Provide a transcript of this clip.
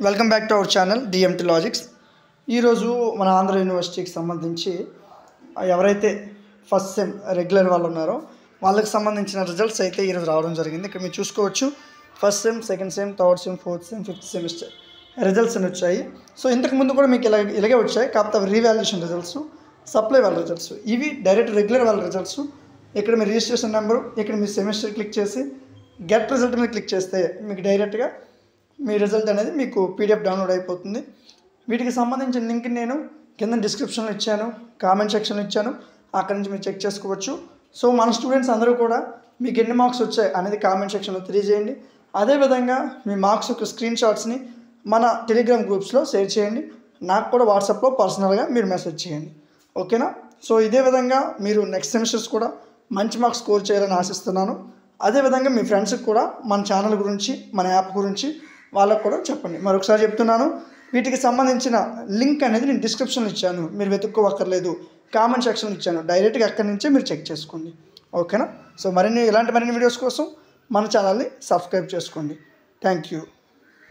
Welcome back to our channel DMT logics. ఈరోజు మన ఆంధ్ర యూనివర్సిటీకి సంబంధించి ఎవరైతే ఫస్ట్ సెమ్ రెగ్యులర్ వాళ్ళు ఉన్నారో వాళ్ళకి సంబంధించిన రిజల్ట్స్ అయితే ఈరోజు రావడం జరిగింది. ఇక్కడ మీరు చూసుకోవచ్చు, first sem, second sem, third sem, fourth sem, fifth semester results అని వచ్చాయి. సో ఇంతకుముందు కూడా మీకు ఇలాగే వచ్చాయి, కాకపోతే అవి రీవాల్యుయేషన్ రిజల్ట్స్, సప్లై వాళ్ళ రిజల్ట్స్. ఇవి డైరెక్ట్ రెగ్యులర్ వాళ్ళ రిజల్ట్స్. ఇక్కడ మీ రిజిస్ట్రేషన్ నెంబరు, ఇక్కడ మీ సెమిస్టర్ క్లిక్ చేసి గెట్ రిజల్ట్ మీద క్లిక్ చేస్తే మీకు డైరెక్ట్గా మీ రిజల్ట్ అనేది మీకు పీడిఎఫ్ డౌన్లోడ్ అయిపోతుంది. వీటికి సంబంధించిన లింక్ నేను కింద డిస్క్రిప్షన్లో ఇచ్చాను, కామెంట్ సెక్షన్లో ఇచ్చాను, అక్కడి నుంచి మీరు చెక్ చేసుకోవచ్చు. సో మన స్టూడెంట్స్ అందరూ కూడా మీకు ఎన్ని మార్క్స్ వచ్చాయి అనేది కామెంట్ సెక్షన్లో తెలియజేయండి. అదేవిధంగా మీ మార్క్స్ యొక్క స్క్రీన్ షాట్స్ని మన టెలిగ్రామ్ గ్రూప్స్లో షేర్ చేయండి. నాకు కూడా వాట్సాప్లో పర్సనల్గా మీరు మెసేజ్ చేయండి, ఓకేనా? సో ఇదే విధంగా మీరు నెక్స్ట్ సెమిస్టర్స్ కూడా మంచి మార్క్స్ స్కోర్ చేయాలని ఆశిస్తున్నాను. అదేవిధంగా మీ ఫ్రెండ్స్కి కూడా మన ఛానల్ గురించి, మన యాప్ గురించి వాళ్ళకు కూడా చెప్పండి. మరొకసారి చెప్తున్నాను, వీటికి సంబంధించిన లింక్ అనేది నేను డిస్క్రిప్షన్లో ఇచ్చాను, మీరు వెతుక్కోవక్కర్లేదు. కామెంట్ సెక్షన్లో ఇచ్చాను, డైరెక్ట్గా అక్కడి నుంచే మీరు చెక్ చేసుకోండి, ఓకేనా? సో ఇలాంటి మరిన్ని వీడియోస్ కోసం మన ఛానల్ని సబ్స్క్రైబ్ చేసుకోండి. Thank you.